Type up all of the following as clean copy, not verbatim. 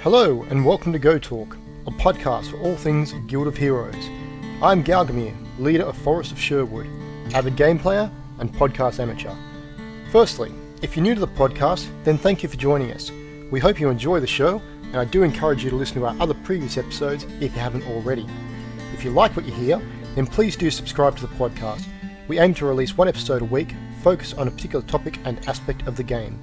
Hello and welcome to GoH Talk, a podcast for all things Guild of Heroes. I'm Galgamir, leader of Forest of Sherwood, avid game player and podcast amateur. Firstly, if you're new to the podcast, then thank you for joining us. We hope you enjoy the show, and I do encourage you to listen to our other previous episodes if you haven't already. If you like what you hear, then please do subscribe to the podcast. We aim to release one episode a week, focused on a particular topic and aspect of the game.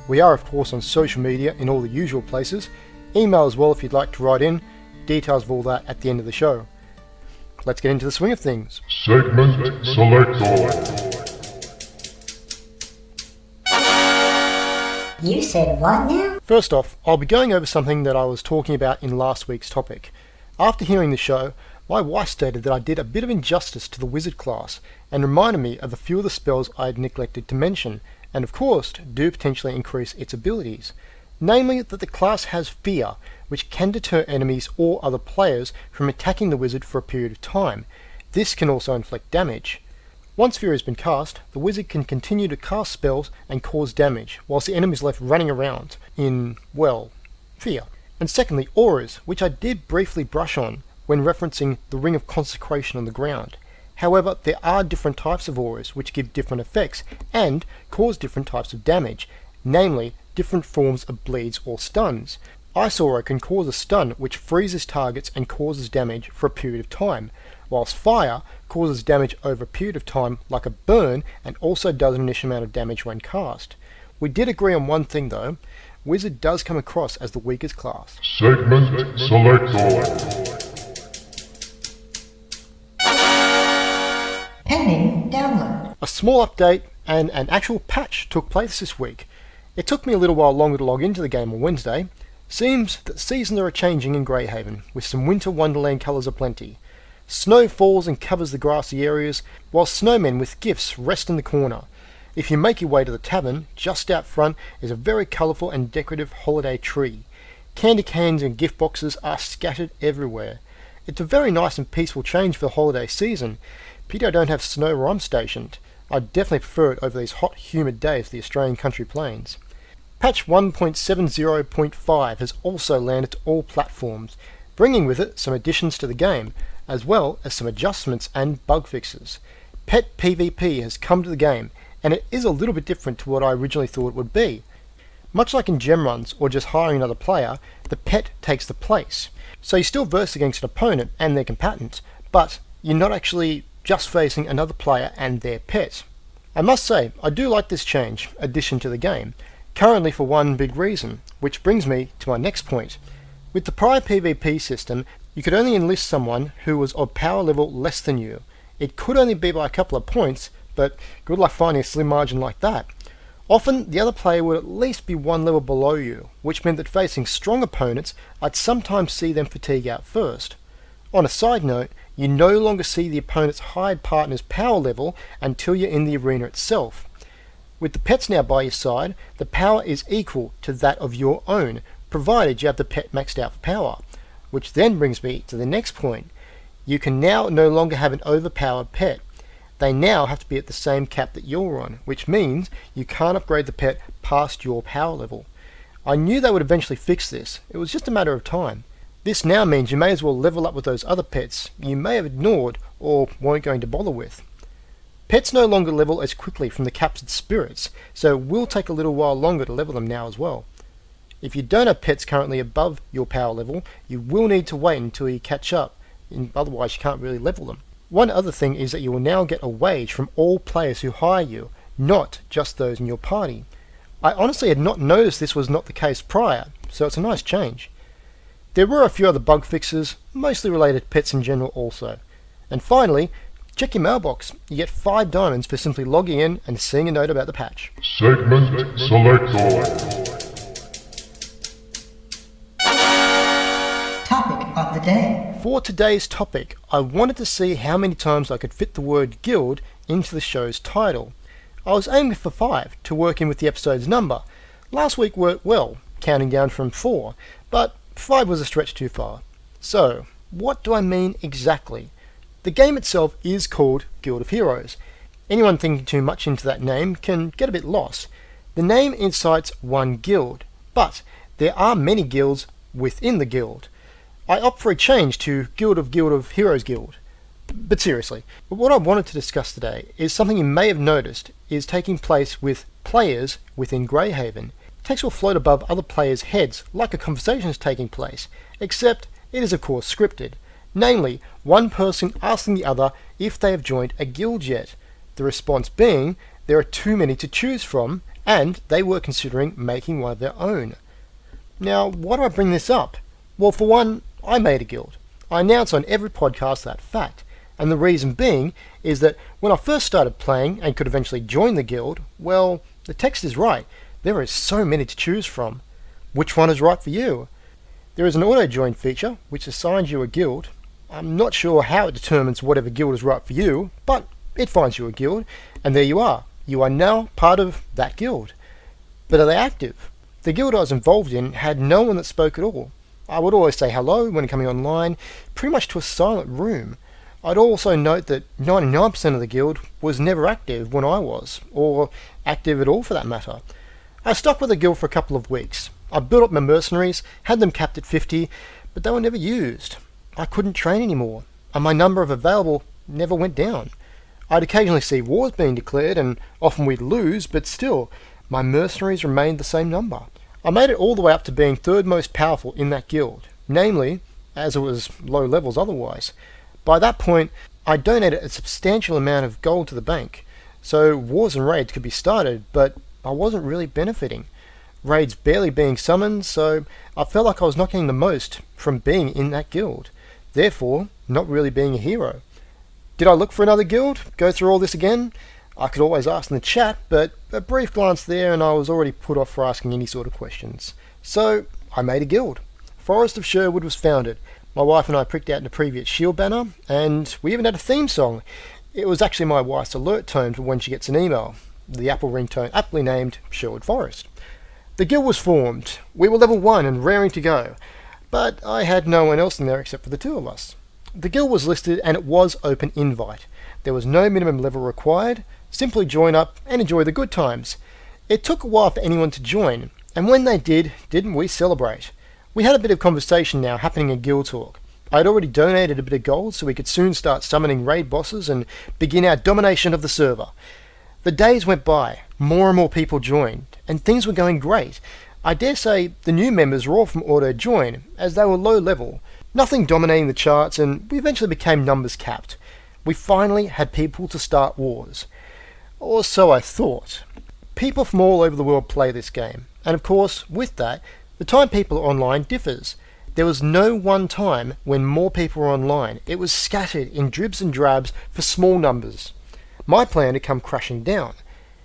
We are of course on social media in all the usual places. Email as well if you'd like to write in. Details of all that at the end of the show. Let's get into the swing of things. Segment Selector. You said what now? First off, I'll be going over something that I was talking about in last week's topic. After hearing the show, my wife stated that I did a bit of injustice to the wizard class and reminded me of a few of the spells I had neglected to mention, and of course do potentially increase its abilities. Namely that the class has Fear, which can deter enemies or other players from attacking the wizard for a period of time. This can also inflict damage. Once Fear has been cast, the wizard can continue to cast spells and cause damage, whilst the enemy is left running around in, well, fear. And secondly, auras, which I did briefly brush on when referencing the Ring of Consecration on the ground. However, there are different types of auras which give different effects and cause different types of damage, namely different forms of bleeds or stuns. Ice Aura can cause a stun which freezes targets and causes damage for a period of time, whilst Fire causes damage over a period of time like a burn and also does an initial amount of damage when cast. We did agree on one thing though, Wizard does come across as the weakest class. Segment Selector. Pending download. A small update and an actual patch took place this week. It took me a little while longer to log into the game on Wednesday. Seems that seasons are changing in Greyhaven, with some winter wonderland colours aplenty. Snow falls and covers the grassy areas, while snowmen with gifts rest in the corner. If you make your way to the tavern, just out front is a very colourful and decorative holiday tree. Candy cans and gift boxes are scattered everywhere. It's a very nice and peaceful change for the holiday season. Pity I don't have snow where I'm stationed. I'd definitely prefer it over these hot, humid days of the Australian country plains. Patch 1.70.5 has also landed to all platforms, bringing with it some additions to the game, as well as some adjustments and bug fixes. Pet PvP has come to the game, and it is a little bit different to what I originally thought it would be. Much like in gem runs or just hiring another player, the pet takes the place. So you still verse against an opponent and their combatant, but you're not actually just facing another player and their pet. I must say, I do like this change, addition to the game, currently for one big reason, which brings me to my next point. With the prior PvP system, you could only enlist someone who was of power level less than you. It could only be by a couple of points, but good luck finding a slim margin like that. Often, the other player would at least be one level below you, which meant that facing strong opponents, I'd sometimes see them fatigue out first. On a side note, you no longer see the opponent's hired partner's power level until you're in the arena itself. With the pets now by your side, the power is equal to that of your own, provided you have the pet maxed out for power. Which then brings me to the next point. You can now no longer have an overpowered pet. They now have to be at the same cap that you're on, which means you can't upgrade the pet past your power level. I knew they would eventually fix this, it was just a matter of time. This now means you may as well level up with those other pets you may have ignored or weren't going to bother with. Pets no longer level as quickly from the captured spirits, so it will take a little while longer to level them now as well. If you don't have pets currently above your power level, you will need to wait until you catch up, otherwise you can't really level them. One other thing is that you will now get a wage from all players who hire you, not just those in your party. I honestly had not noticed this was not the case prior, so it's a nice change. There were a few other bug fixes, mostly related to pets in general also. And finally, check your mailbox. You get 5 diamonds for simply logging in and seeing a note about the patch. Segment Selector. Topic of the day. For today's topic, I wanted to see how many times I could fit the word guild into the show's title. I was aiming for 5 to work in with the episode's number. Last week worked well, counting down from 4, but 5 was a stretch too far. So, what do I mean exactly? The game itself is called Guild of Heroes. Anyone thinking too much into that name can get a bit lost. The name incites one guild, but there are many guilds within the guild. I opt for a change to Guild of Heroes Guild. But seriously, what I wanted to discuss today is something you may have noticed is taking place with players within Greyhaven. Text will float above other players' heads like a conversation is taking place, except it is of course scripted. Namely, one person asking the other if they have joined a guild yet. The response being, there are too many to choose from, and they were considering making one of their own. Now, why do I bring this up? Well, for one, I made a guild. I announce on every podcast that fact, and the reason being is that when I first started playing and could eventually join the guild, well, the text is right. There are so many to choose from. Which one is right for you? There is an auto-join feature which assigns you a guild. I'm not sure how it determines whatever guild is right for you, but it finds you a guild, and there you are. You are now part of that guild. But are they active? The guild I was involved in had no one that spoke at all. I would always say hello when coming online, pretty much to a silent room. I'd also note that 99% of the guild was never active when I was, or active at all for that matter. I stuck with the guild for a couple of weeks. I built up my mercenaries, had them capped at 50, but they were never used. I couldn't train anymore, and my number of available never went down. I'd occasionally see wars being declared, and often we'd lose, but still, my mercenaries remained the same number. I made it all the way up to being third most powerful in that guild, namely, as it was low levels otherwise. By that point, I donated a substantial amount of gold to the bank, so wars and raids could be started, but I wasn't really benefiting. Raids barely being summoned, so I felt like I was not getting the most from being in that guild, therefore not really being a hero. Did I look for another guild? Go through all this again? I could always ask in the chat, but a brief glance there and I was already put off for asking any sort of questions. So I made a guild. Forest of Sherwood was founded. My wife and I pricked out the previous shield banner, and we even had a theme song. It was actually my wife's alert tone for when she gets an email. The Apple ringtone aptly named Sherwood Forest. The guild was formed. We were level 1 and raring to go, but I had no one else in there except for the two of us. The guild was listed and it was open invite. There was no minimum level required. Simply join up and enjoy the good times. It took a while for anyone to join, and when they did, didn't we celebrate? We had a bit of conversation now happening in Guild Talk. I had already donated a bit of gold so we could soon start summoning raid bosses and begin our domination of the server. The days went by, more and more people joined, and things were going great. I dare say the new members were all from auto-join, as they were low level, nothing dominating the charts, and we eventually became numbers capped. We finally had people to start wars. Or so I thought. People from all over the world play this game, and of course, with that, the time people are online differs. There was no one time when more people were online. It was scattered in dribs and drabs for small numbers. My plan had come crashing down.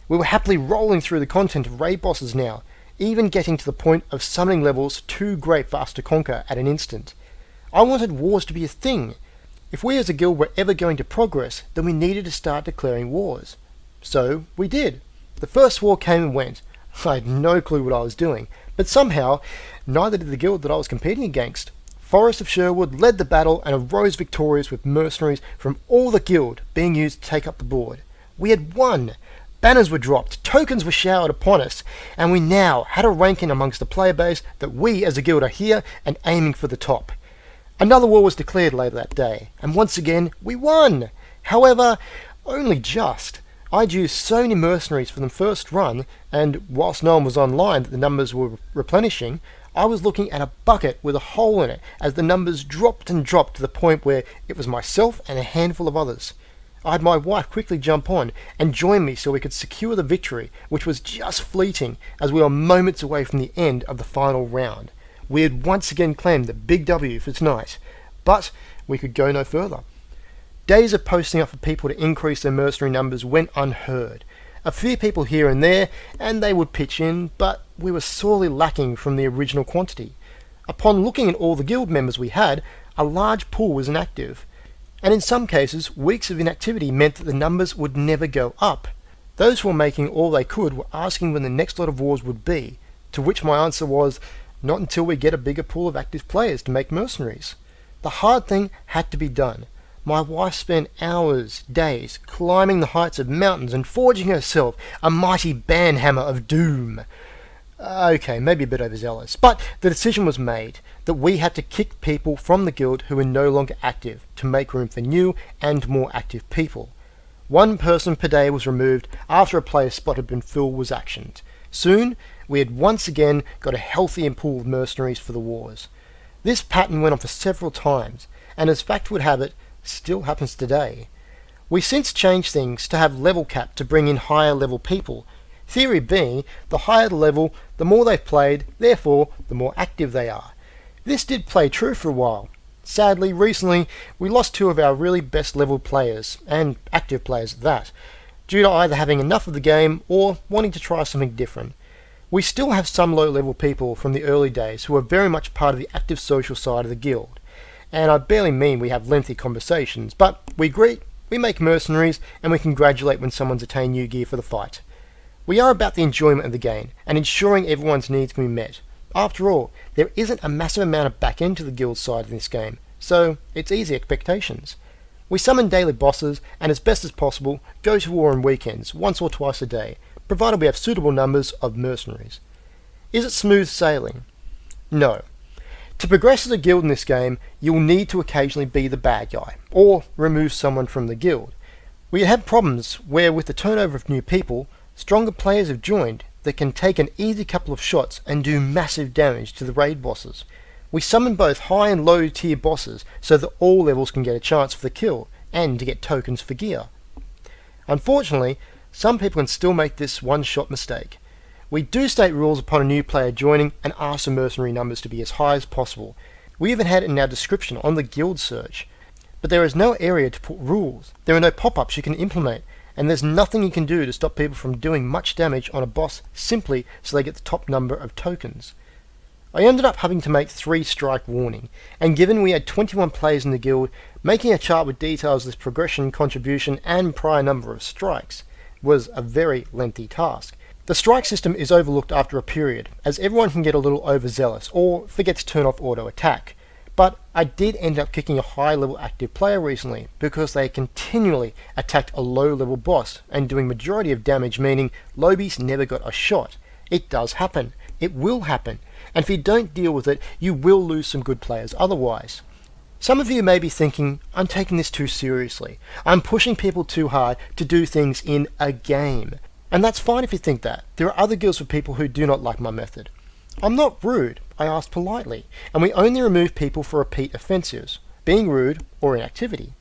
We were happily rolling through the content of raid bosses now, even getting to the point of summoning levels too great for us to conquer at an instant. I wanted wars to be a thing. If we as a guild were ever going to progress, then we needed to start declaring wars. So we did. The first war came and went. I had no clue what I was doing, but somehow neither did the guild that I was competing against. Forest of Sherwood led the battle and arose victorious with mercenaries from all the guild being used to take up the board. We had won. Banners were dropped, tokens were showered upon us, and we now had a ranking amongst the player base that we as a guild are here and aiming for the top. Another war was declared later that day, and once again we won. However, only just. I'd used so many mercenaries for the first run, and whilst no one was online that the numbers were replenishing, I was looking at a bucket with a hole in it as the numbers dropped and dropped to the point where it was myself and a handful of others. I had my wife quickly jump on and join me so we could secure the victory, which was just fleeting as we were moments away from the end of the final round. We had once again claimed the big W for tonight, but we could go no further. Days of posting up for people to increase their mercenary numbers went unheard. A few people here and there, and they would pitch in, but we were sorely lacking from the original quantity. Upon looking at all the guild members we had, a large pool was inactive, and in some cases weeks of inactivity meant that the numbers would never go up. Those who were making all they could were asking when the next lot of wars would be, to which my answer was, not until we get a bigger pool of active players to make mercenaries. The hard thing had to be done. My wife spent hours, days, climbing the heights of mountains and forging herself a mighty banhammer of doom. Okay, maybe a bit overzealous, but the decision was made that we had to kick people from the guild who were no longer active to make room for new and more active people. One person per day was removed after a player's spot had been filled was actioned. Soon, we had once again got a healthy pool of mercenaries for the wars. This pattern went on for several times, and as fact would have it, still happens today. We since changed things to have level cap to bring in higher level people, theory being the higher the level, the more they've played, therefore the more active they are. This did play true for a while. Sadly, recently, we lost two of our really best level players, and active players at that, due to either having enough of the game or wanting to try something different. We still have some low level people from the early days who are very much part of the active social side of the guild, and I barely mean we have lengthy conversations, but we greet, we make mercenaries, and we congratulate when someone's attained new gear for the fight. We are about the enjoyment of the game, and ensuring everyone's needs can be met. After all, there isn't a massive amount of back end to the guild side of this game, so it's easy expectations. We summon daily bosses, and as best as possible, go to war on weekends, once or twice a day, provided we have suitable numbers of mercenaries. Is it smooth sailing? No. To progress as a guild in this game, you'll need to occasionally be the bad guy, or remove someone from the guild. We have problems where with the turnover of new people, stronger players have joined that can take an easy couple of shots and do massive damage to the raid bosses. We summon both high and low tier bosses so that all levels can get a chance for the kill and to get tokens for gear. Unfortunately, some people can still make this one-shot mistake. We do state rules upon a new player joining and ask the mercenary numbers to be as high as possible. We even had it in our description on the guild search. But there is no area to put rules. There are no pop-ups you can implement, and there's nothing you can do to stop people from doing much damage on a boss simply so they get the top number of tokens. I ended up having to make 3 strike warning, and given we had 21 players in the guild, making a chart with details of this progression, contribution, and prior number of strikes was a very lengthy task. The strike system is overlooked after a period, as everyone can get a little overzealous or forget to turn off auto attack. But I did end up kicking a high level active player recently because they continually attacked a low level boss and doing majority of damage, meaning Lobies never got a shot. It does happen. It will happen. And if you don't deal with it, you will lose some good players otherwise. Some of you may be thinking, I'm taking this too seriously. I'm pushing people too hard to do things in a game. And that's fine if you think that. There are other guilds for people who do not like my method. I'm not rude, I ask politely, and we only remove people for repeat offences, being rude or inactivity.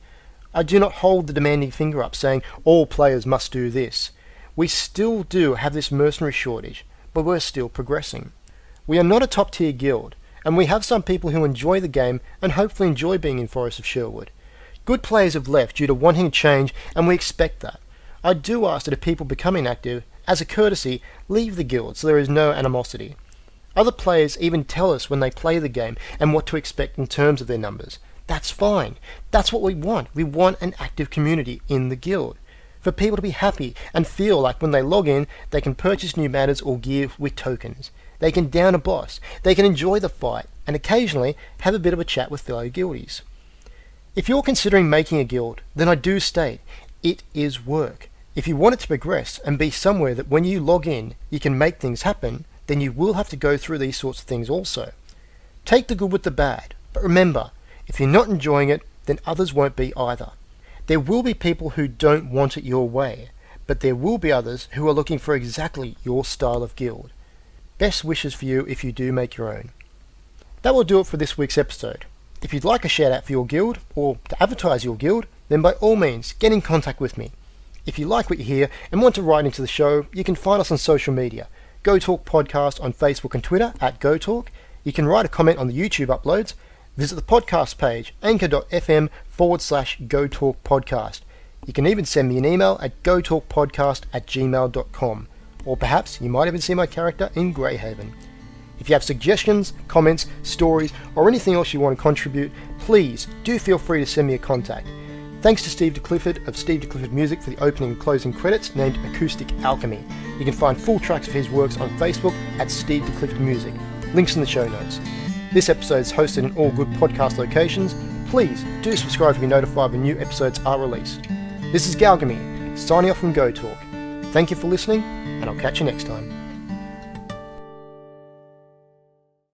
I do not hold the demanding finger up saying all players must do this. We still do have this mercenary shortage, but we're still progressing. We are not a top tier guild, and we have some people who enjoy the game and hopefully enjoy being in Forest of Sherwood. Good players have left due to wanting change, and we expect that. I do ask that if people become inactive, as a courtesy, leave the guild so there is no animosity. Other players even tell us when they play the game and what to expect in terms of their numbers. That's fine. That's what we want. We want an active community in the guild. For people to be happy and feel like when they log in, they can purchase new matters or gear with tokens. They can down a boss. They can enjoy the fight and occasionally have a bit of a chat with fellow guildies. If you're considering making a guild, then I do state, it is work. If you want it to progress and be somewhere that when you log in, you can make things happen, then you will have to go through these sorts of things also. Take the good with the bad, but remember, if you're not enjoying it, then others won't be either. There will be people who don't want it your way, but there will be others who are looking for exactly your style of guild. Best wishes for you if you do make your own. That will do it for this week's episode. If you'd like a shout out for your guild, or to advertise your guild, then by all means, get in contact with me. If you like what you hear and want to write into the show, you can find us on social media. GoH Talk Podcast on Facebook and Twitter at GoH Talk. You can write a comment on the YouTube uploads. Visit the podcast page, anchor.fm/GoH Talk Podcast. You can even send me an email at gotalkpodcast@gmail.com. Or perhaps you might even see my character in Greyhaven. If you have suggestions, comments, stories, or anything else you want to contribute, please do feel free to send me a contact. Thanks to Steve DeClifford of Steve DeClifford Music for the opening and closing credits named Acoustic Alchemy. You can find full tracks of his works on Facebook at Steve DeClifford Music. Links in the show notes. This episode is hosted in all good podcast locations. Please do subscribe to be notified when new episodes are released. This is Galgamy, signing off from GoH Talk. Thank you for listening, and I'll catch you next time.